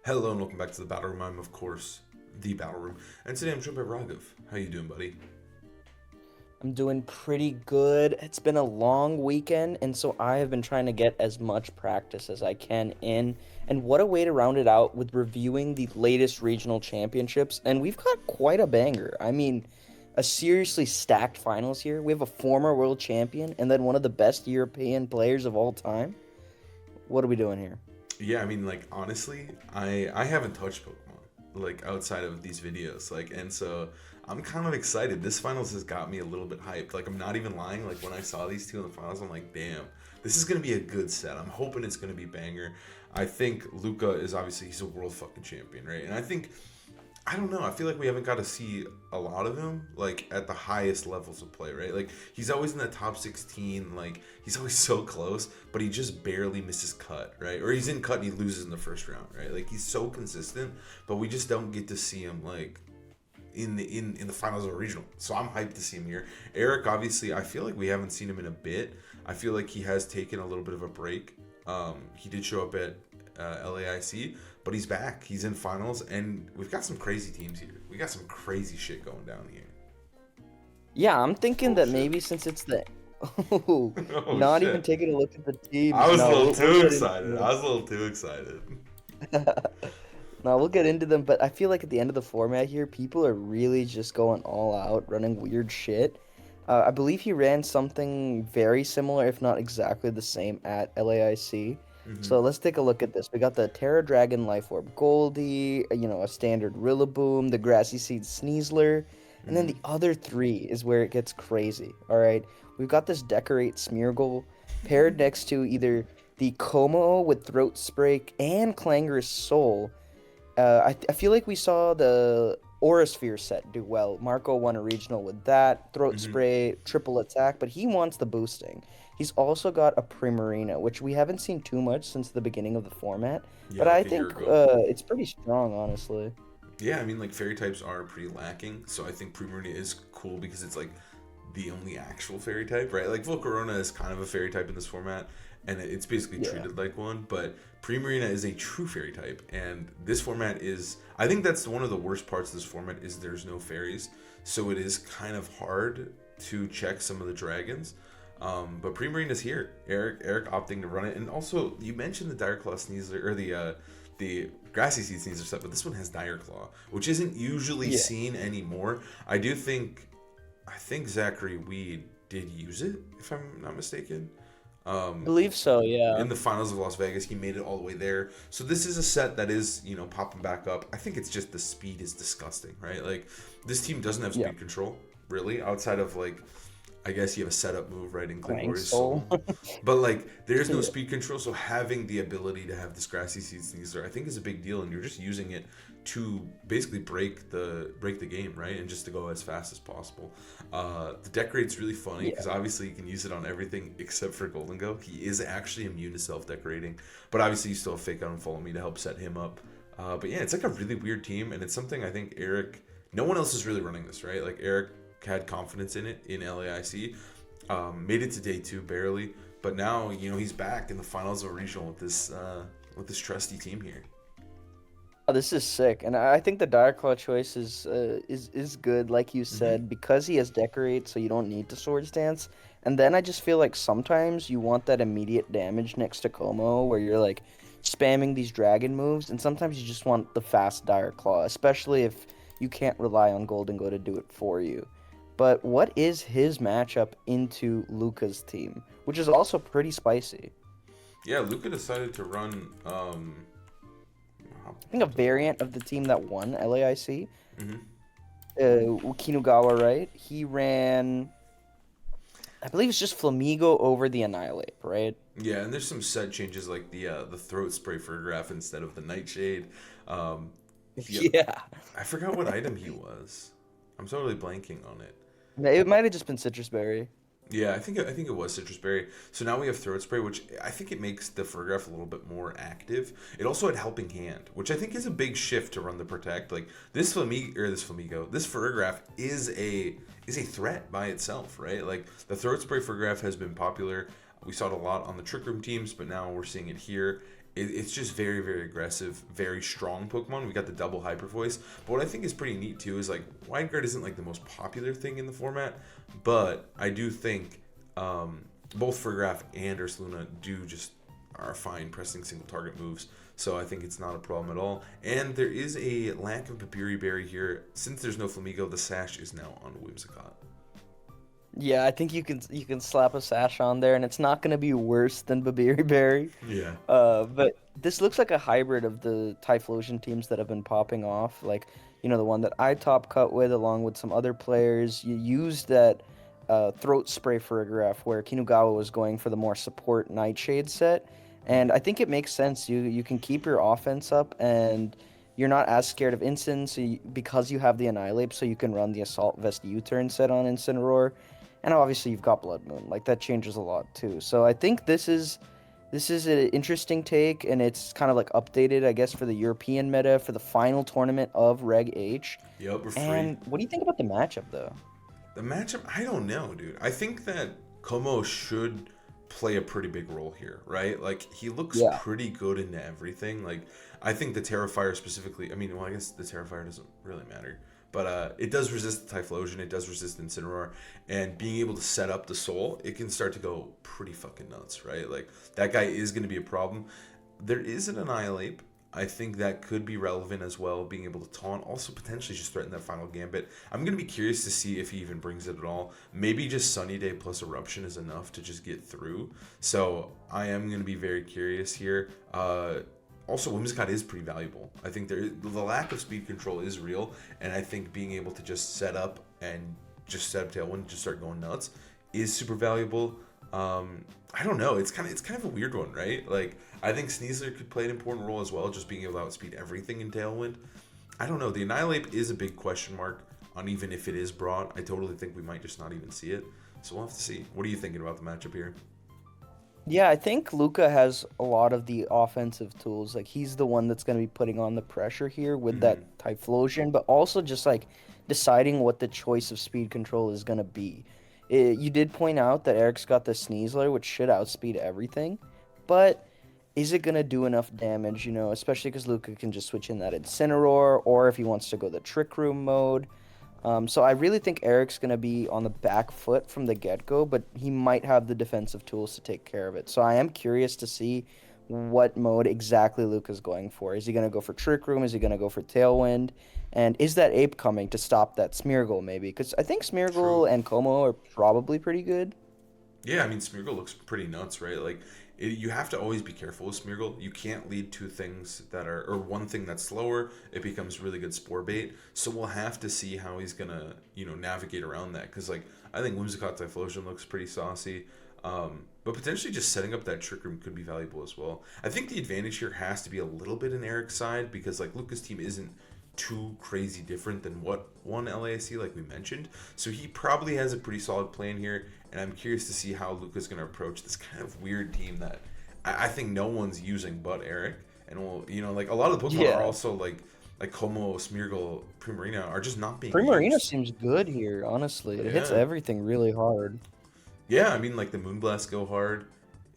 Hello and welcome back to the Battle Room. I'm, of course, the Battle Room. And today I'm joined by Raghav. How you doing, buddy? I'm doing pretty good. It's been a long weekend, and so I have been trying to get as much practice as I can in. And what a way to round it out with reviewing the latest regional championships. And we've got quite a banger. I mean, a seriously stacked finals here. We have a former world champion and then one of the best European players of all time. What are we doing here? Yeah, I mean, like, honestly, I haven't touched Pokemon, like, outside of these videos. And so I'm kind of excited. This finals has got me a little bit hyped. Like, I'm not even lying. Like, when I saw these two in the finals, I'm like, damn, this is going to be a good set. I'm hoping it's going to be banger. I think Luca is obviously, he's a world fucking champion, right? And I don't know. I feel like we haven't got to see a lot of him like at the highest levels of play, right? Like he's always in the top 16, like he's always so close, but he just barely misses cut, right? Or he's in cut and he loses in the first round, right? Like he's so consistent, but we just don't get to see him like in the finals of a regional. So I'm hyped to see him here. Eric, obviously, I feel like we haven't seen him in a bit. I feel like he has taken a little bit of a break. He did show up at LAIC, but he's back. He's in finals, and we've got some crazy teams here. We got some crazy shit going down here. Yeah, I'm thinking Oh that shit! maybe since it's the oh, Oh not even shit! taking a look at the I teams. was a No, little we'll too get excited. into I was a little too excited. No, we'll get into them, but I feel like at the end of the format here, people are really just going all out, running weird shit. I believe he ran something very similar, if not exactly the same, at LAIC. Hmm. So let's take a look at this. We got the Terra Dragon Life Orb Goldie, a standard Rillaboom, the Grassy Seed Sneasler, and then Hmm. the other three is where it gets crazy. All right, we've got this Decorate Smeargle paired next to either the Como with Throat Spray and Clangorous Soul. I feel like we saw the Aurasphere set do well. Marco won a regional with that. Throat Hmm. Spray, triple attack, but he wants the boosting. He's also got a Primarina, which we haven't seen too much since the beginning of the format, Yeah, but I like a year think ago. it's pretty strong, honestly. Yeah, I mean, like fairy types are pretty lacking, so I think Primarina is cool because it's like the only actual fairy type, right? Like Volcarona is kind of a fairy type in this format, and it's basically Yeah. treated like one. But Primarina is a true fairy type, and this format is. I think that's one of the worst parts of this format is there's no fairies, so it is kind of hard to check some of the dragons. But Primarina's here. Eric opting to run it, and also you mentioned the Dire Claw Sneasler or the Grassy Seed Sneasler set, but this one has Dire Claw, which isn't usually Yeah. seen anymore. I do think I think Zachary Weed did use it, if I'm not mistaken. I believe so, yeah. In the finals of Las Vegas, he made it all the way there. So this is a set that is, popping back up. I think it's just the speed is disgusting, right? Like this team doesn't have Yeah. speed control, really, outside of like I guess you have a setup move, right, in Clang Klingori's Soul. Soul. But like there's no Yeah. speed control, so having the ability to have this Grassy Seed Sneasler, I think is a big deal, and you're just using it to basically break the game, right? And just to go as fast as possible. The decorate's really funny Yeah. because obviously you can use it on everything except for Golden Go. He is actually immune to self-decorating, but obviously you still have Fake Out and Follow Me to help set him up. But yeah, it's like a really weird team, and it's something I think Eric. No one else is really running this, right? Like Eric had confidence in it in LAIC, made it to day two barely, but now he's back in the finals of a regional with this trusty team here. Oh, this is sick, and I think the Claw choice is good, like you Hmm. said, because he has Decorate, so you don't need to Swords Dance. And then I just feel like sometimes you want that immediate damage next to Como, where you're like spamming these dragon moves, and sometimes you just want the fast Claw, especially if you can't rely on Golden Go to do it for you. But what is his matchup into Luca's team, which is also pretty spicy? Yeah, Luca decided to run. I think a variant of the team that won LAIC, Mhm. Kinugawa, right? He ran, I believe it's just Flamigo over the Annihilate, right? Yeah, and there's some set changes like the throat spray for Graph instead of the Nightshade. Um, yeah, Yeah. I forgot what item he was. I'm totally blanking on it. It might have just been Citrus Berry. Yeah, I think it was citrus berry. So now we have throat spray, which I think it makes the Furgraph a little bit more active. It also had helping hand, which I think is a big shift to run the protect. Like this Furgraph is a threat by itself, right? Like the throat spray Furgraph has been popular. We saw it a lot on the Trick Room teams, but now we're seeing it here. it's just very, very aggressive, very strong Pokemon. We got the double Hyper Voice. But what I think is pretty neat too is like Wide Guard isn't like the most popular thing in the format, but I do think both Farigiraf and Ursaluna do just are fine pressing single target moves. So I think it's not a problem at all. And there is a lack of Babiri Berry here. Since there's no Flamigo, the Sash is now on Whimsicott. Yeah, I think you can slap a sash on there, and it's not gonna be worse than Babiri Berry. Yeah. But this looks like a hybrid of the Typhlosion teams that have been popping off. Like, the one that I top cut with, along with some other players. You used that throat spray for a graph, where Kinugawa was going for the more support Nightshade set, and I think it makes sense. You can keep your offense up, and you're not as scared of Incin, because you have the Annihilate, so you can run the Assault Vest U-turn set on Incineroar. And obviously you've got Blood Moon. Like, that changes a lot too. So I think this is an interesting take, and it's kind of like updated, I guess, for the European meta for the final tournament of Reg H. Yep, we're free. And what do you think about the matchup though? The matchup, I don't know, dude. I think that Como should play a pretty big role here, right? Like, he looks Yeah. pretty good into everything. Like, I think the Terrifier specifically, I mean, well, I guess the Terrifier doesn't really matter. But it does resist the Typhlosion, it does resist Incineroar, and being able to set up the Soul, it can start to go pretty fucking nuts, right? Like, that guy is going to be a problem. There is an Annihilate. I think that could be relevant as well, being able to taunt, also potentially just threaten that final Gambit. I'm going to be curious to see if he even brings it at all. Maybe just Sunny Day plus Eruption is enough to just get through. So I am going to be very curious here. Also, Whimsicott is pretty valuable. I think the lack of speed control is real, and I think being able to just set up and just set up Tailwind and just start going nuts is super valuable. I don't know. It's kind of a weird one, right? Like, I think Sneasler could play an important role as well, just being able to outspeed everything in Tailwind. I don't know. The Annihilate is a big question mark on even if it is brought. I totally think we might just not even see it. So we'll have to see. What are you thinking about the matchup here? Yeah, I think Luca has a lot of the offensive tools. Like, he's the one that's going to be putting on the pressure here with that Typhlosion, but also just like deciding what the choice of speed control is going to be. You did point out that Eric's got the Sneasler, which should outspeed everything, but is it going to do enough damage, especially because Luca can just switch in that Incineroar, or if he wants to go the Trick Room mode. So I really think Eric's going to be on the back foot from the get-go, but he might have the defensive tools to take care of it. So I am curious to see what mode exactly Luca's going for. Is he going to go for Trick Room? Is he going to go for Tailwind? And is that Ape coming to stop that Smeargle maybe? Because I think Smeargle True. and Como are probably pretty good. Yeah, I mean, Smeargle looks pretty nuts, right? Like, you have to always be careful with Smeargle. You can't lead two things that are, or one thing that's slower. It becomes really good spore bait. So we'll have to see how he's gonna, navigate around that. Because, like, I think Whimsicott Typhlosion looks pretty saucy. But potentially just setting up that Trick Room could be valuable as well. I think the advantage here has to be a little bit in Eric's side because, like, Luca's team isn't too crazy different than what won LASC, like we mentioned. So he probably has a pretty solid plan here, and I'm curious to see how Luca's going to approach this kind of weird team that I think no one's using but Eric. And like a lot of the Pokemon are also like Como, Smeargle, Primarina are just not being Primarina used. seems good here, honestly. It hits Yeah. everything really hard. Yeah, I mean, like the Moonblast go hard.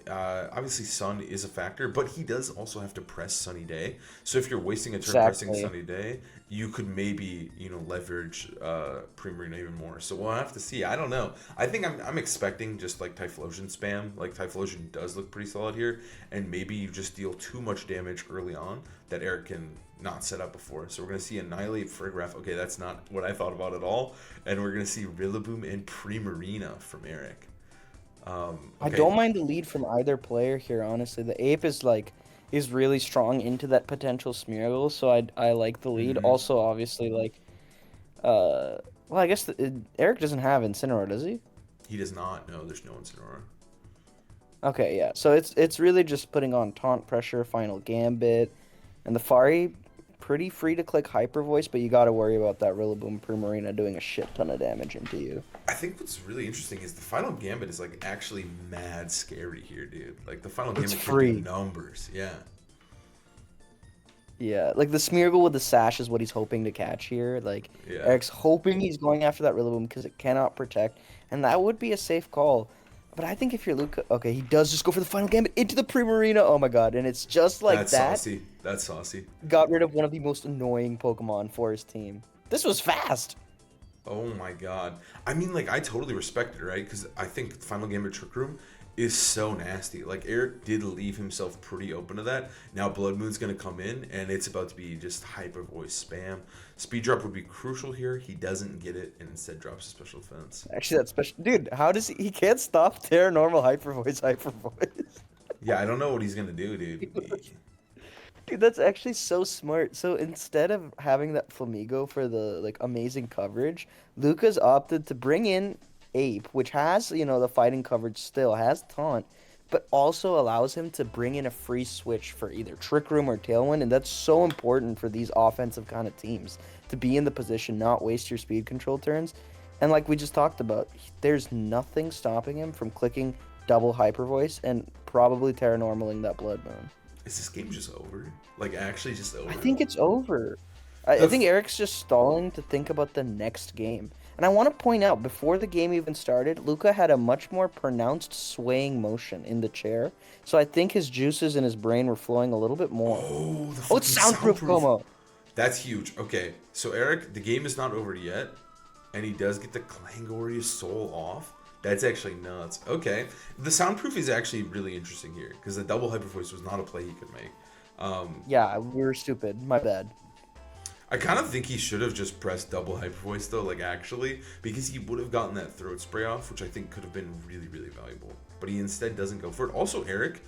Obviously, Sun is a factor, but he does also have to press Sunny Day. So if you're wasting a turn pressing Exactly. Sunny Day, you could maybe leverage Primarina even more. So we'll have to see. I don't know. I think I'm expecting just like Typhlosion spam. Like Typhlosion does look pretty solid here, and maybe you just deal too much damage early on that Eric can not set up before. So we're gonna see Annihilate, Farigiraf. Okay, that's not what I thought about at all. And we're gonna see Rillaboom and Primarina from Eric. I Okay. don't mind the lead from either player here, honestly. The Ape is really strong into that potential Smeargle, so I like the lead. Mhm. Also, obviously, like, well, I guess Eric doesn't have Incineroar, does he? He does not. No, there's no Incineroar. Okay, yeah. So it's really just putting on taunt pressure, final gambit, and the Fari pretty free to click Hyper Voice, but you got to worry about that Rillaboom Primarina doing a shit ton of damage into you. I think what's really interesting is the final gambit is like actually mad scary here, dude. Like the final It's gambit could do free. numbers. Yeah. Yeah, like the Smeargle with the sash is what he's hoping to catch here. Like Yeah. Eric's hoping he's going after that Rillaboom because it cannot protect, and that would be a safe call. But I think if you're Luca, okay, he does just go for the final gambit into the Primarina. Oh my god, and it's just like That's that. saucy. That's saucy. Got rid of one of the most annoying Pokemon for his team. This was fast. Oh my god. I mean, like, I totally respect it, right? Because I think Final Gambit Trick Room is so nasty. Like, Eric did leave himself pretty open to that. Now Blood Moon's going to come in, and it's about to be just hyper voice spam. Speed drop would be crucial here. He doesn't get it, and instead drops a special defense. Actually, that's special. Dude, how does he can't stop Terra Normal Hyper Voice, Hyper Voice. Yeah, I don't know what he's going to do, dude. Dude, that's actually so smart. So instead of having that Flamigo for the like amazing coverage, Luca's opted to bring in Ape, which has, the fighting coverage still, has taunt, but also allows him to bring in a free switch for either Trick Room or Tailwind, and that's so important for these offensive kind of teams to be in the position, not waste your speed control turns. And like we just talked about, there's nothing stopping him from clicking double Hyper Voice and probably Terra Normaling that Blood Moon. Is this game just over? Like, actually just over? I think it's over. I think Eric's just stalling to think about the next game. And I want to point out, before the game even started, Luca had a much more pronounced swaying motion in the chair. So I think his juices in his brain were flowing a little bit more. Oh, It's soundproof, Como. That's huge. Okay, so Eric, the game is not over yet, and he does get the Clangorious Soul off. That's actually nuts. Okay, the soundproof is actually really interesting here, because the double hyper voice was not a play he could make. Yeah, we were stupid. My bad. I kind of think he should have just pressed double hyper voice though, like actually, because he would have gotten that throat spray off, which I think could have been really, really valuable. But he instead doesn't go for it. Also, Eric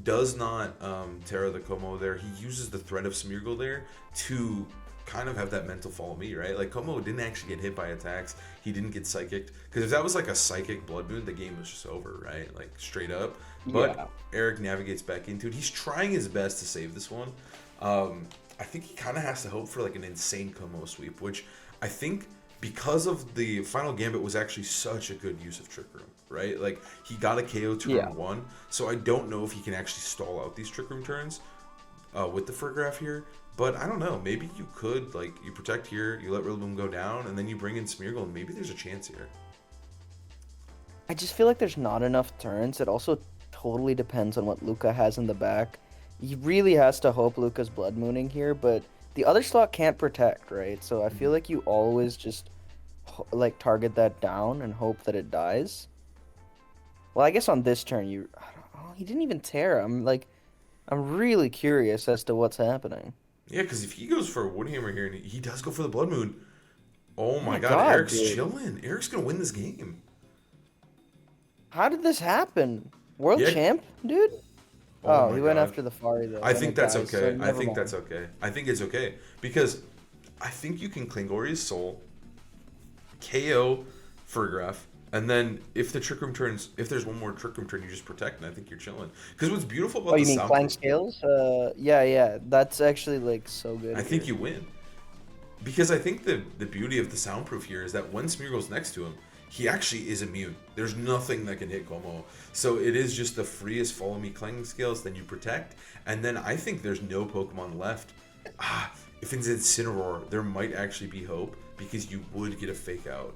does not Terra the Como there. He uses the threat of Smeargle there to kind of have that mental follow me, right? Like, Como didn't actually get hit by attacks. He didn't get psychicked. Because if that was like a psychic Blood Moon, the game was just over, right? Like, straight up. But yeah. Eric navigates back into it. He's trying his best to save this one. I think he kind of has to hope for like an insane Como sweep, which I think because of the final gambit was actually such a good use of Trick Room, right? Like, he got a KO turn 1, so I don't know if he can actually stall out these Trick Room turns with the Furgraph here. But I don't know. Maybe you could, like, you protect here, you let Rillaboom go down, and then you bring in Smeargle, and maybe there's a chance here. I just feel like there's not enough turns. It also totally depends on what Luca has in the back. He really has to hope Luca's Blood Mooning here, but the other slot can't protect, right? So I feel like you always just, like, target that down and hope that it dies. Well, I guess on this turn, he didn't even Terra. I'm really curious as to what's happening. Yeah, because if he goes for a Woodhammer here, and he does go for the Blood Moon. Oh my god, Eric's chilling. Eric's going to win this game. How did this happen? World champ, dude? Oh, he went after the Fari, though. I think that's okay. I think that's okay. I think it's okay. Because I think you can Clangorious Soul, KO Furgraph, and then if the Trick Room turns, if there's one more Trick Room turn, you just protect, and I think you're chilling. Because what's beautiful about you mean Clang Scales? Yeah. That's actually, like, so good. I think you win. Because I think the beauty of the soundproof here is that when Smeargle's next to him, he actually is immune. There's nothing that can hit Como. So it is just the freest follow me Clang Scales, then you protect. And then I think there's no Pokemon left. If it's Incineroar, there might actually be hope, because you would get a fake out.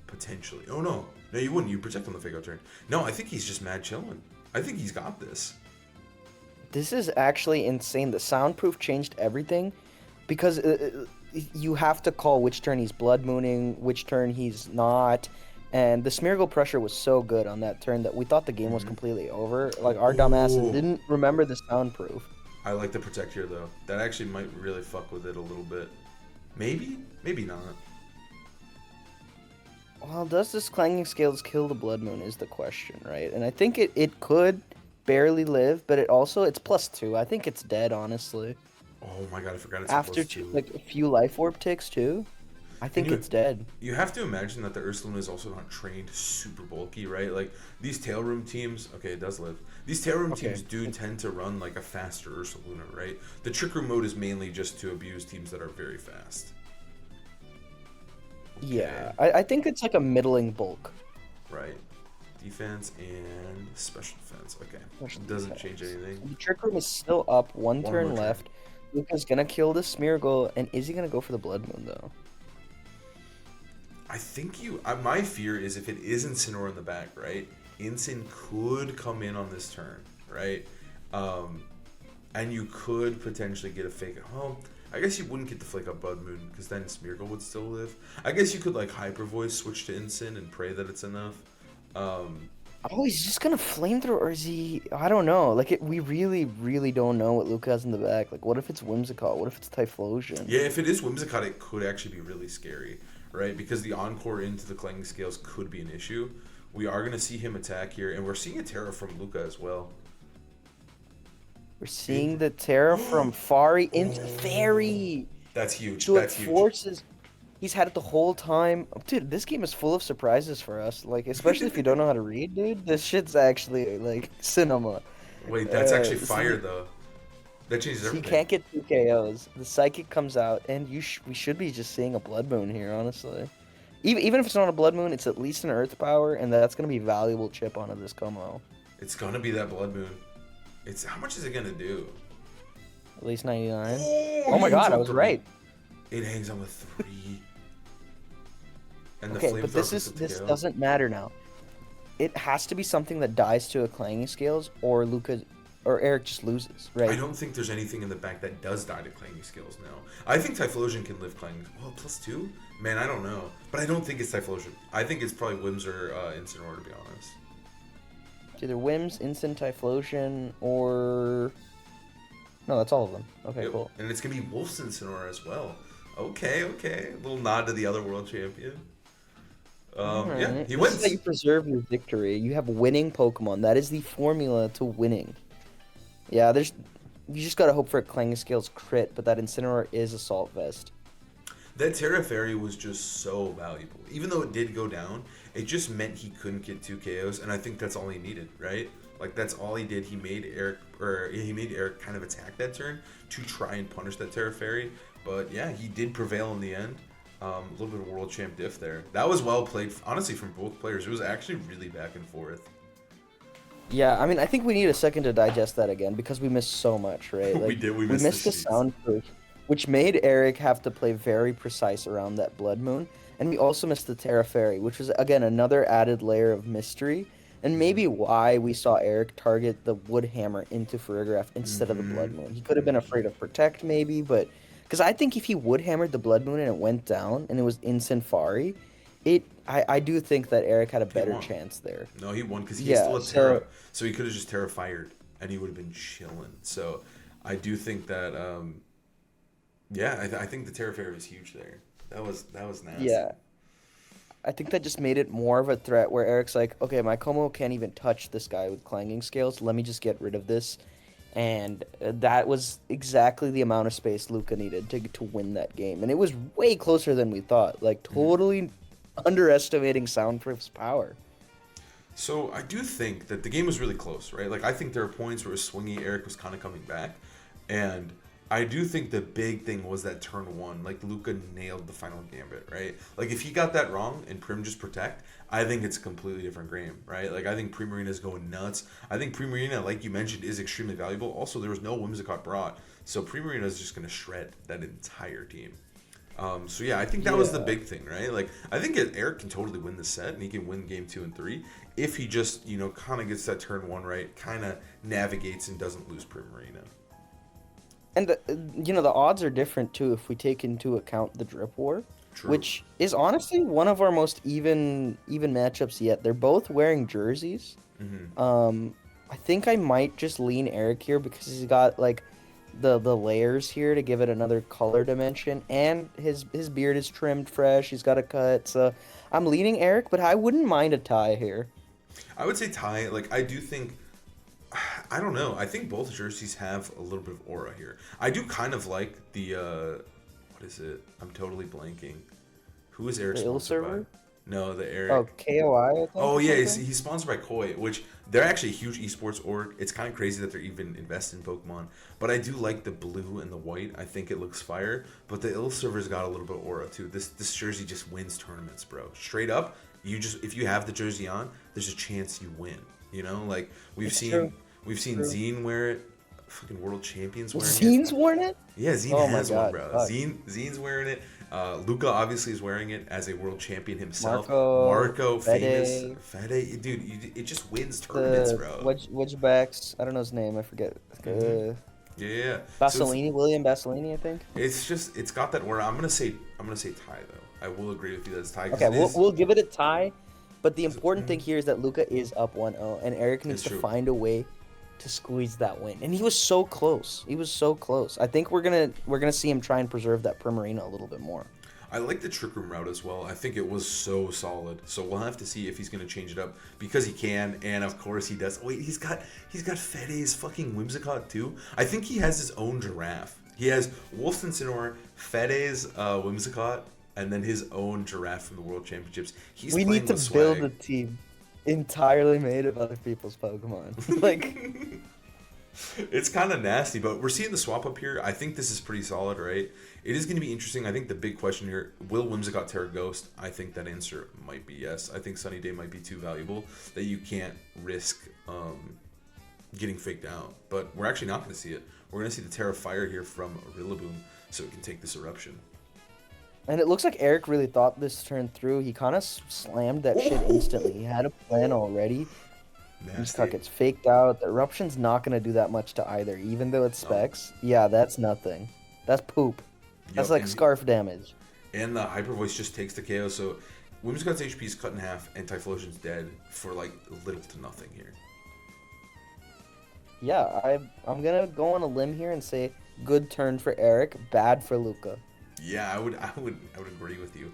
Potentially. Oh no. No, you wouldn't. You protect on the fake out turn. No, I think he's just mad chilling. I think he's got this. This is actually insane. The soundproof changed everything, because you have to call which turn he's Blood Mooning, which turn he's not. And the Smeargle pressure was so good on that turn that we thought the game was completely over. Like, our dumbasses didn't remember the soundproof. I like the protect here, though. That actually might really fuck with it a little bit. Maybe? Maybe not. Well, does this Clanging Scales kill the Blood Moon is the question, right? And I think it could barely live, but it's +2. I think it's dead, honestly. Oh my god, I forgot it's after +2. Like a few life orb ticks too. I think it's dead. You have to imagine that the Ursaluna is also not trained super bulky, right? Like, these tail room teams, okay, it does live. These tail room teams do tend to run like a faster Ursaluna, right? The Trick Room mode is mainly just to abuse teams that are very fast. Okay. Yeah, I think it's like a middling bulk. Right. Defense and special defense. Okay. Doesn't change anything. The Trick Room is still up. One turn left. Luca's gonna kill the Smeargle, and is he gonna go for the Blood Moon though? I think my fear is if it is Incineroar in the back, right? Ensign could come in on this turn, right? Um, and you could potentially get a fake at home. I guess you wouldn't get the flake up Blood Moon because then Smeargle would still live. I guess you could like Hyper Voice switch to Ensign and pray that it's enough. Um, Oh, he's just gonna flamethrower, or is he? I don't know. Like, we really, really don't know what Luca has in the back. Like, what if it's Whimsicott? What if it's Typhlosion? yeah, if it is Whimsicott, it could actually be really scary, right? Because the Encore into the Clanging Scales could be an issue. We are going to see him attack here, and we're seeing a Terra from Luca as well. We're seeing the Terra from Fari into Fairy. That's huge. So it That's huge. forces. He's had it the whole time. Dude, this game is full of surprises for us. Like, especially if you don't know how to read, dude. This shit's actually like cinema. Wait, that's actually So fire, though. That changes he everything. can't get 2 KOs. The Psychic comes out, and we should be just seeing a Blood Moon here, honestly. Even if it's not a Blood Moon, it's at least an Earth Power, and that's gonna be valuable chip onto this Como. It's going to be that Blood Moon. It's How much is it going to do? At least 99. Oh, Oh my he god, hangs I on was 3. right. It hangs on with 3. And the Okay, Flamethrower but puts it to this KO. doesn't matter now. It has to be something that dies to a Clanging Scales, or Luca or Eric just loses, right? I don't think there's anything in the back that does die to Clanging Scales now. I think Typhlosion can live Clanging. Well, +2? Man, I don't know. But I don't think it's Typhlosion. I think it's probably Whims or Incineroar, to be honest. It's either Whims, Instant Typhlosion, or no, that's all of them. Okay, Yep. cool. And it's going to be Wolf's Incineroar as well. Okay. A little nod to the other world champion. Yeah, Alright. he This wins. is how you preserve your victory. You have winning Pokemon. That is the formula to winning. Yeah, you just gotta hope for a Clanging Scales crit, but that Incineroar is Assault Vest. That Terra Fairy was just so valuable. Even though it did go down, it just meant he couldn't get 2 KOs, and I think that's all he needed, right? Like, that's all he did. He made Eric kind of attack that turn to try and punish that Terra Fairy. But yeah, he did prevail in the end. A little bit of world champ diff there. That was well played, honestly, from both players. It was actually really back and forth. Yeah, I mean, I think we need a second to digest that again because we missed so much, right? We Like, did. We we missed the the sheets. soundproof, which made Eric have to play very precise around that Blood Moon, and we also missed the Terra Fairy, which was again another added layer of mystery, and maybe why we saw Eric target the Wood Hammer into Farigiraf instead of the Blood Moon. He could have been afraid of Protect, maybe, but because I think if he Wood Hammered the Blood Moon and it went down and it was Instant Fari, I do think that Eric had a better won. chance there. No, he won because he Yeah, still had so- Terra, so he could have just Terra fired, and he would have been chilling. So I do think that, I think the Terra Fairy was huge there. That was nasty. Yeah. I think that just made it more of a threat where Eric's like, okay, my Como can't even touch this guy with Clanging Scales. Let me just get rid of this. And that was exactly the amount of space Luca needed to win that game. And it was way closer than we thought. Like, totally underestimating Soundproof's power. So I do think that the game was really close, right? Like, I think there are points where it was swingy. Eric was kind of coming back. And I do think the big thing was that turn 1. Like, Luca nailed the final gambit, right? Like, if he got that wrong and Prim just protect, I think it's a completely different game, right? Like, I think Primarina's going nuts. I think Primarina, like you mentioned, is extremely valuable. Also, there was no Whimsicott brought. So Primarina's just going to shred that entire team. So yeah, I think that was the big thing, right? Like, I think Eric can totally win the set, and he can win game 2 and 3 if he just, kind of gets that turn 1 right, kind of navigates and doesn't lose Primarina. And, the odds are different, too, if we take into account the Drip War. True. Which is honestly one of our most even matchups yet. They're both wearing jerseys. Mm-hmm. I think I might just lean Eric here because he's got like the layers here to give it another color dimension, and his beard is trimmed fresh. He's got a cut, so I'm leaning Eric, but I wouldn't mind a tie here. I would say tie. Like, I do think, I don't know. I think both jerseys have a little bit of aura here. I do kind of like the, what is it? I'm totally blanking. Who is Eric The sponsored Illuserver? by? No, the Eric. Oh, KOI, I think. Oh or yeah, something? he's sponsored by Koi, which they're actually a huge esports org. It's kind of crazy that they're even invested in Pokemon. But I do like the blue and the white. I think it looks fire. But the Illuserver's got a little bit of aura too. This jersey just wins tournaments, bro. Straight up, if you have the jersey on, there's a chance you win. Like we've It's seen true. we've seen True. Zine wear it. fucking world champions wearing it. Zine's worn it? Yeah, Zine Oh my has one, god. bro. Fuck. Zine's wearing it. Luca obviously is wearing it as a world champion himself. Marco, Marco, famous Fede, Fede, dude, it just wins tournaments, the bro. Wedgebacks. I don't know his name. I forget. Hmm. Yeah. So Basolini, William Basolini, I think. it's got that word. I'm gonna say tie though. I will agree with you that it's tie because Okay, it is. we'll give it a tie. But the important thing Mhm. here is that Luca is up 1-0, and Eric needs It's to true. find a way to squeeze that win. And he was so close. He was so close. I think we're gonna see him try and preserve that Primarina a little bit more. I like the Trick Room route as well. I think it was so solid. So we'll have to see if he's going to change it up because he can, and of course he does. Wait, he's got Fede's fucking Whimsicott too. I think he has his own giraffe. He has Wolf Incineroar, Fede's Whimsicott, and then his own giraffe from the World Championships. He's We playing need to with build swag. a team entirely made of other people's Pokemon. Like, It's kind of nasty, but we're seeing the swap up here. I think this is pretty solid, right? It is going to be interesting. I think the big question here, will Whimsicott Terra Ghost? I think that answer might be yes. I think Sunny Day might be too valuable that you can't risk getting faked out. But we're actually not going to see it. We're going to see the Terra Fire here from Rillaboom so it can take this eruption. and it looks like Eric really thought this turn through. He kind of slammed that shit instantly. He had a plan already. Nasty. Whimsicott gets faked out. The eruption's not gonna do that much to either, even though it's No. specs. Yeah, that's nothing. That's poop. That's Yup, like and- scarf damage. And the Hyper Voice just takes the KO, so Whimsicott's HP is cut in half, and Typhlosion's dead for like little to nothing here. Yeah, I'm gonna go on a limb here and say good turn for Eric, bad for Luca. Yeah, I would agree with you.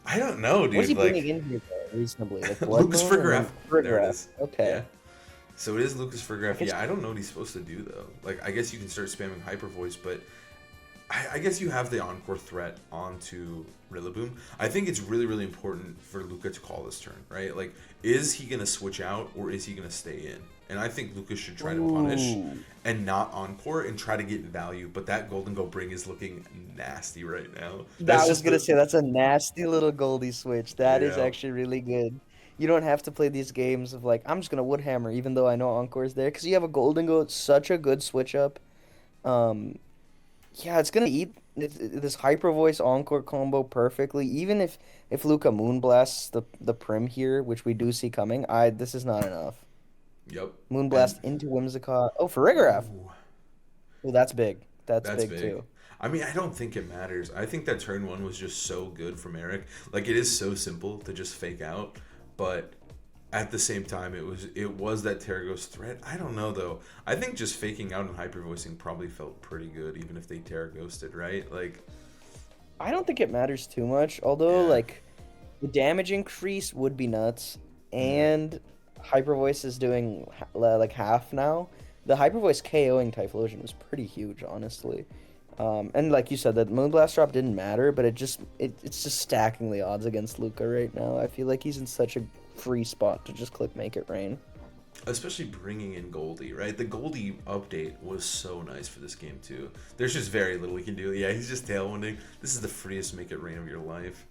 I don't know, dude. What's he like bringing in here though, reasonably? Like Lucas Blood Moon and Friggraff. then There it Friggraff. is. Okay. Yeah. So it is Lucas Friggraff. It's- Yeah, I don't know what he's supposed to do though. Like I guess you can start spamming Hyper Voice, but I guess you have the Encore threat onto Rillaboom. I think it's really, really important for Luca to call this turn, right? Like, is he gonna switch out or is he gonna stay in? And I think Lucas should try to punish Ooh. and not Encore and try to get value. But that Golden Go Bring is looking nasty right now. I That's was just gonna the- say that's a nasty little Goldie switch. That is Yeah. actually really good. You don't have to play these games of like I'm just gonna Woodhammer even though I know Encore's there because you have a Golden Go. It's such a good switch up. Yeah, it's gonna eat this Hyper Voice Encore combo perfectly. Even if Luca Moonblasts the Prim here, which we do see coming, this is not enough. Yep. Moonblast into Whimsicott. Oh, Farigiraf. Ooh. Oh, that's big. That's That's big big. too. I mean, I don't think it matters. I think that turn one was just so good from Eric. Like, it is so simple to just fake out, but at the same time, it was that Terraghost threat. I don't know though. I think just faking out and hyper voicing probably felt pretty good, even if they Terraghosted, right? Like, I don't think it matters too much, although Yeah. like the damage increase would be nuts, and Hyper Voice is doing like half now. The Hyper Voice KOing Typhlosion was pretty huge, honestly. And like you said, that Moonblast drop didn't matter, but it's just stacking the odds against Luca right now. I feel like he's in such a free spot to just click Make It Rain. especially bringing in Goldie, right? The Goldie update was so nice for this game too. There's just very little he can do. Yeah, he's just tailwinding. This is the freest Make It Rain of your life.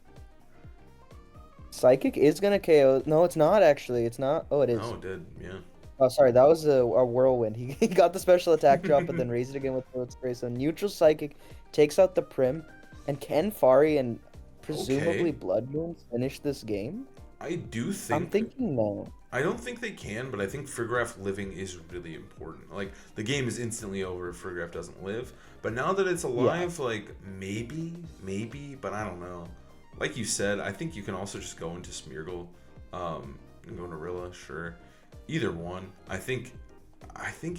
Psychic is gonna KO. No, it's not actually. It's not. Oh, it is. Oh, it did. Yeah. Oh, sorry, that was a whirlwind. He got the special attack drop, but then raised it again with Throat Spray. So neutral Psychic takes out the Prim, and can Fari and presumably Okay. Blood Moon finish this game? I do think. I'm thinking no. I don't think they can, but I think Friggraff living is really important. Like, the game is instantly over if Friggraff doesn't live. But now that it's alive, like, maybe, but I don't know. Like you said, I think you can also just go into Smeargle, and go into Rilla, sure. Either one. I think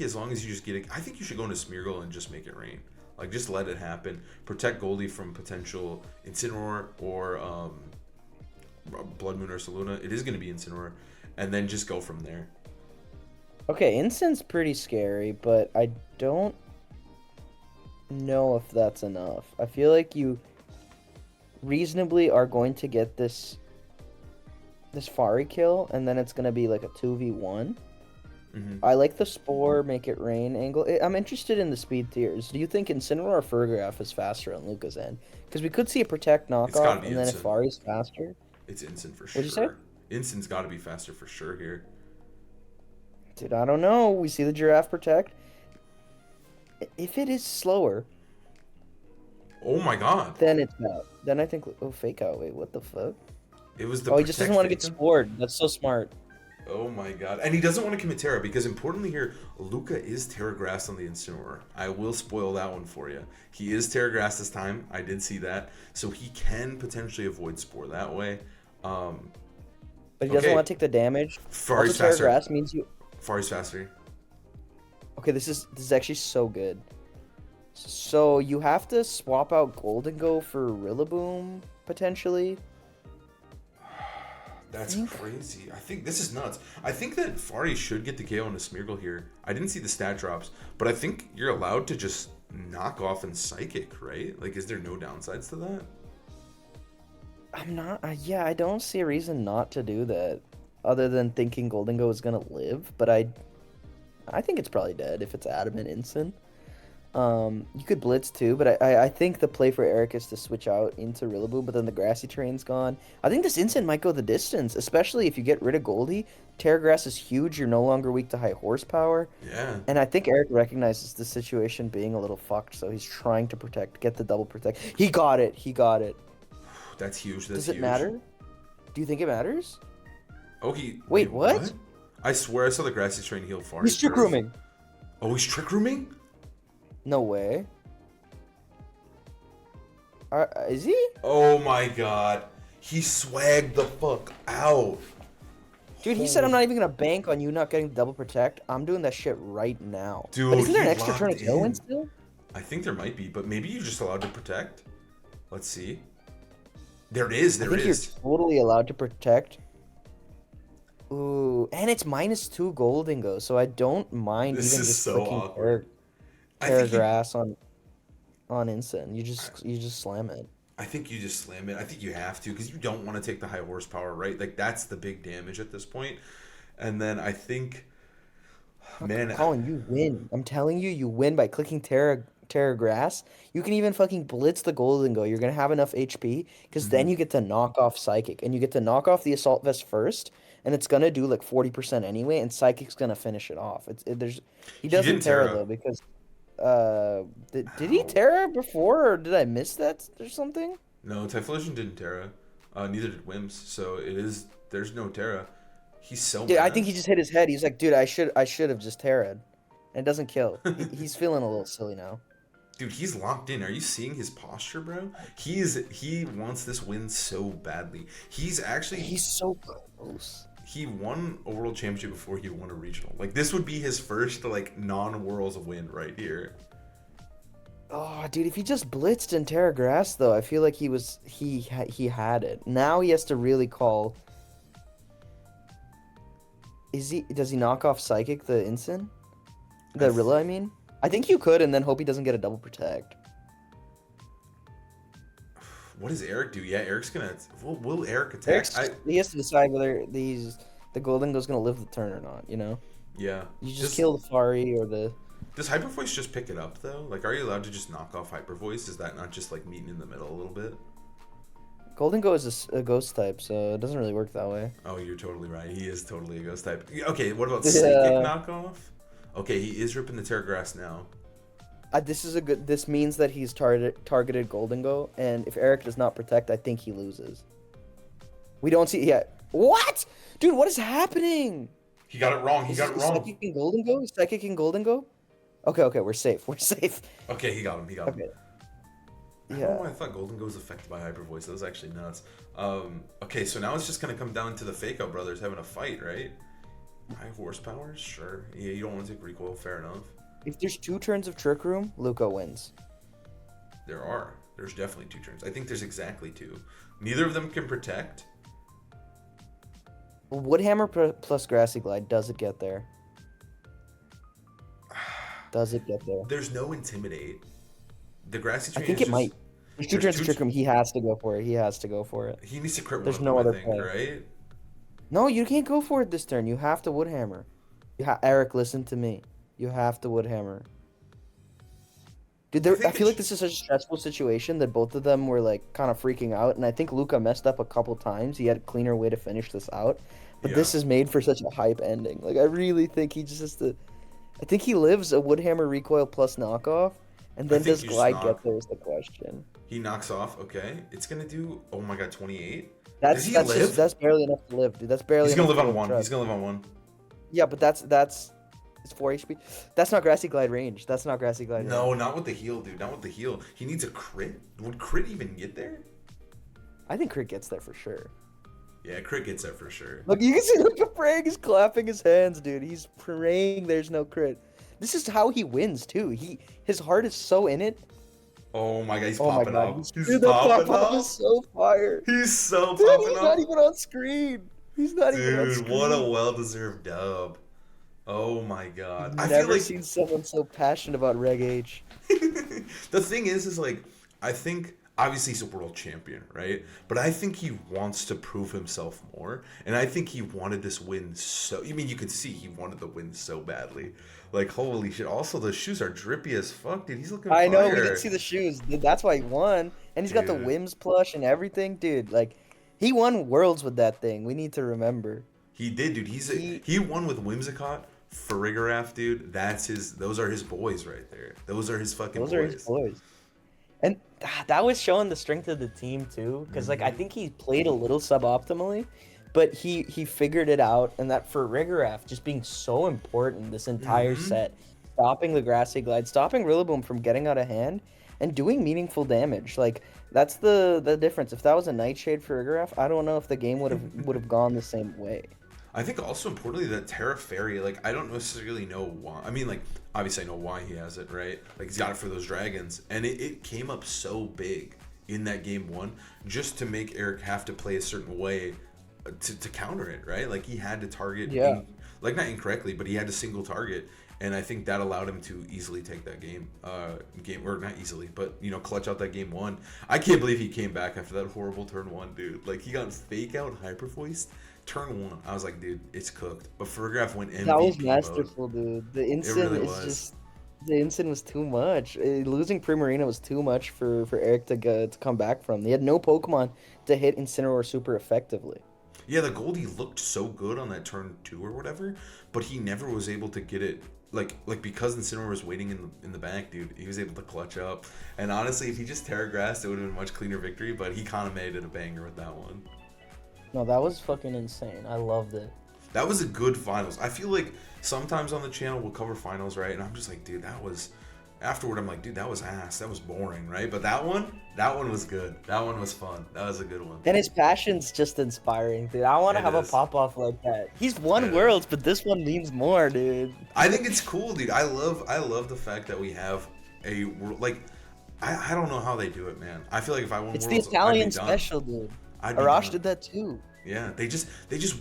as long as you just get it, I think you should go into Smeargle and just make it rain. Like, just let it happen. Protect Goldie from potential Incineroar or Blood Moon or Saluna. It is going to be Incineroar. And then just go from there. Okay, Incense pretty scary, but I don't know if that's enough. I feel like you reasonably are going to get this Fari kill, and then it's going to be like a 2v1. Mm-hmm. I like the Spore, Make It Rain angle. I'm interested in the speed tiers. Do you think Incineroar or Farigiraf is faster on Luca's end? Because we could see a Protect gotta knockoff, be and then if Incin. Fari's faster... It's Instant for sure. What'd you say? Instant's got to be faster for sure here. Dude, I don't know. We see the Giraffe Protect. If it is slower, Oh my god. then it's bad. Then I think, oh, fake out. Wait, what the fuck? It was the Oh, he just doesn't protect want to get fake out? scored. That's so smart. Oh my god. And he doesn't want to commit Terra because importantly here, Luca is Terra Grass on the Incineroar. I will spoil that one for you. He is Terra Grass this time. I did see that. So he can potentially avoid Spore that way. But he doesn't Okay. want to take the damage. Also, Fari's Terra faster. Grass means you. Fari's faster. Okay, this is actually so good. So you have to swap out Golden Go for Rillaboom potentially. That's crazy. I think this is nuts. I think that Fari should get the KO on a Smeargle here. I didn't see the stat drops, but I think you're allowed to just knock off and Psychic, right? Like, is there no downsides to that? I'm not. Yeah, I don't see a reason not to do that, other than thinking Golden Go is gonna live. But I think it's probably dead if it's Adamant Instant. You could Blitz too, but I think the play for Eric is to switch out into Rillaboom, but then the Grassy Terrain's gone. I think this Instant might go the distance, especially if you get rid of Goldie. Terra Grass is huge. You're no longer weak to high horsepower. Yeah. And I think Eric recognizes the situation being a little fucked, so he's trying to get the double protect. He got it. He got it. That's huge. That's Does it huge. matter? Do you think it matters? Oh, he. Wait, what? I swear I saw the Grassy Train heal Fari. He's Trick Rooming. Oh, he's Trick Rooming? No way. Is he? Oh my god. He swagged the fuck out. Dude, he said I'm not even gonna bank on you not getting double protect. I'm doing that shit right now. Dude, but isn't there an he extra turn of locked tailwind in. still? I think there might be, but maybe you're just allowed to protect. Let's see. There it is. I There think it is. you're totally allowed to protect. Ooh, and it's -2 Golden Go, so I don't mind This even is just so clicking awkward. I Terra think you- Grass on Instant. You just slam it. I think you just slam it. I think you have to because you don't want to take the high horsepower, right? Like that's the big damage at this point. And then I think, man, Colin, you win. I'm telling you, you win by clicking Terra Grass. You can even fucking blitz the Golden Go. You're gonna have enough HP because then you get to knock off Psychic and you get to knock off the Assault Vest first, and it's gonna do like 40% anyway, and Psychic's gonna finish it off. He doesn't didn't Terra Terra. though because did he Terra before or did I miss that or something? no, Typhlosion didn't Terra. Neither did Wims. So it is. There's no Terra. He's so. Dude, I mad. think he just hit his head. He's like, dude, I should have just Terra'd. And it doesn't kill. He's feeling a little silly now. Dude, he's locked in. Are you seeing his posture, bro? He wants this win so badly. He's so close. he won a world championship before he won a regional. Like this would be his first like non-worlds win right here. Oh, dude, if he just blitzed in Terra Grass though, I feel like he had it. Now he has to really call. Does he knock off Psychic the Instant? The Rilla, I mean? I think you could and then hope he doesn't get a double protect. What does Eric do? Yeah, Eric's gonna. Will Eric attack? He has to decide whether the Golden Go's gonna live the turn or not, you know? Yeah. You just kill the Fari or the... Does Hyper Voice just pick it up though? Like, are you allowed to just knock off Hyper Voice? Is that not just like meeting in the middle a little bit? Golden Go is a ghost type, so it doesn't really work that way. Oh, you're totally right. He is totally a ghost type. Okay, what about Psychic knockoff? Okay, he is ripping the Terra Grass now. This means that he's targeted Golden Go, and if Eric does not protect, I think he loses. We don't see yet. What? Dude, what is happening? He got it wrong. He got it wrong. Psychic and Golden Go? Psychic and Golden Go? Okay, we're safe. We're safe. Okay, he got him. Okay. I don't know why I thought Golden Go was affected by Hyper Voice. That was actually nuts. Okay, so now it's just gonna come down to the Fake Out brothers having a fight, right? High horsepower, sure. Yeah, you don't want to take recoil, fair enough. If there's 2 turns of Trick Room, Luca wins. There's definitely 2 turns. I think there's exactly 2. Neither of them can protect. Woodhammer plus Grassy Glide, does it get there? Does it get there? There's no Intimidate. The Grassy Train I think it might. There's 2 turns of Trick Room, he has to go for it. He needs to crit There's one no of them, other I think, play. right? No, you can't go for it this turn. You have to Woodhammer. Eric, listen to me. You have to Woodhammer. Dude, I feel like this is such a stressful situation that both of them were like kind of freaking out, and I think Luca messed up a couple times. He had a cleaner way to finish this out, but this is made for such a hype ending. Like I really think he just has to. I think he lives a Woodhammer recoil plus knockoff, and I then think does you just glide knock. get there is the question. He knocks off. Okay, it's gonna do. Oh my god, 28. Does That's he that's just live? that's barely enough to live, dude. That's barely He's gonna enough live to on live. one. He's Trust. gonna live on one. Yeah, but that's it's 4 HP. That's not grassy glide range. That's not grassy glide range. No, not with the heal, dude. Not with the heal. He needs a crit. Would crit even get there? I think Crit gets there for sure. Yeah, crit gets there for sure. Look, you can see Luca praying. He's clapping his hands, dude. He's praying there's no crit. This is how he wins too. His heart is so in it. Oh my god, he's Oh my popping god, up. He's dude, that popping pop is up. so fire. He's so Dude, popping he's not up. even on screen. He's not even on Dude, screen. what a well-deserved dub. Oh my god. I feel Never like seen someone so passionate about Reg H. the thing is like I think obviously he's a world champion, right? But I think he wants to prove himself more, and I think he wanted this win so. I mean, you can see he wanted the win so badly. Like holy shit! Also, the shoes are drippy as fuck, dude. He's looking I know, we fire. didn't see the shoes. Dude, that's why he won. And he's got the Dude. Wims plush and everything. Dude, like, he won Worlds with that thing. We need to remember. He did, dude. He won with Whimsicott, Farigarath, dude. That's his. Those are his boys right there. Those are his fucking Those boys. are his boys. And that was showing the strength of the team, too. Because, like, I think he played a little suboptimally. But he figured it out. And that for Farigarath just being so important this entire set. Stopping the Grassy Glide, stopping Rillaboom from getting out of hand, and doing meaningful damage. Like, that's the difference. If that was a Nightshade for Farigarath, I don't know if the game would have gone the same way. I think also importantly that Terra Fairy, like I don't necessarily know why. I mean, like obviously I know why he has it, right? Like he's got it for those dragons, and it came up so big in that game one just to make Eric have to play a certain way to counter it, right? Like he had to target, like not incorrectly, but he had to single target, and I think that allowed him to easily take that game, or not easily, but you know, clutch out that game one. I can't believe he came back after that horrible turn one, dude. Like he got fake out hyper voiced. Turn one, I was like, dude, it's cooked. But Farigarath went MVP That was mode. masterful, dude. The instant really is was. just the instant was too much. Losing Primarina was too much for Eric to come back from. He had no Pokemon to hit Incineroar super effectively. Yeah, the Goldie looked so good on that turn two or whatever, but he never was able to get it. Like because Incineroar was waiting in the back, dude, he was able to clutch up. And honestly, if he just Terra Grassed, it would have been a much cleaner victory. But he kind of made it a banger with that one. No, that was fucking insane. I loved it. That was a good finals. I feel like sometimes on the channel we'll cover finals, right? And I'm just like, dude, that was. Afterward, I'm like, dude, that was ass. That was boring, right? But that one was good. That one was fun. That was a good one. And his passion's just inspiring, dude. I want to It have is. a pop off like that. He's won It Worlds, but this one means more, dude. I think it's cool, dude. I love the fact that we have a world. Like, I don't know how they do it, man. I feel like if I won It's the Worlds, Italian I'd be done. special, dude. I'd be Arash done. did that too. Yeah, they just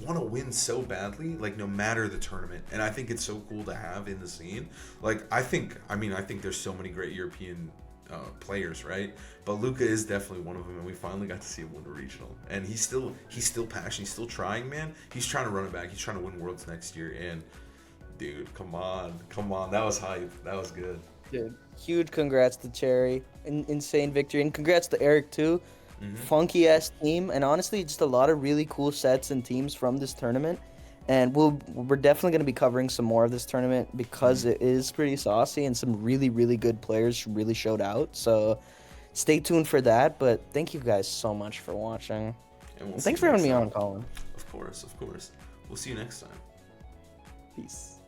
want to win so badly, like no matter the tournament, and I think it's so cool to have in the scene. Like I think there's so many great European players, right? But Luca is definitely one of them, and we finally got to see him win a regional, and he's still passionate, he's still trying, man. He's trying to run it back. He's trying to win Worlds next year, and dude, come on, that was hype. That was good. Dude, huge congrats to Cherry. Insane victory, and congrats to Eric too. Funky ass team, and honestly, just a lot of really cool sets and teams from this tournament. And we're definitely going to be covering some more of this tournament because it is pretty saucy and some really, really good players really showed out. So stay tuned for that. But thank you guys so much for watching. And Thanks for having me on, Colin. Of course. We'll see you next time. Peace.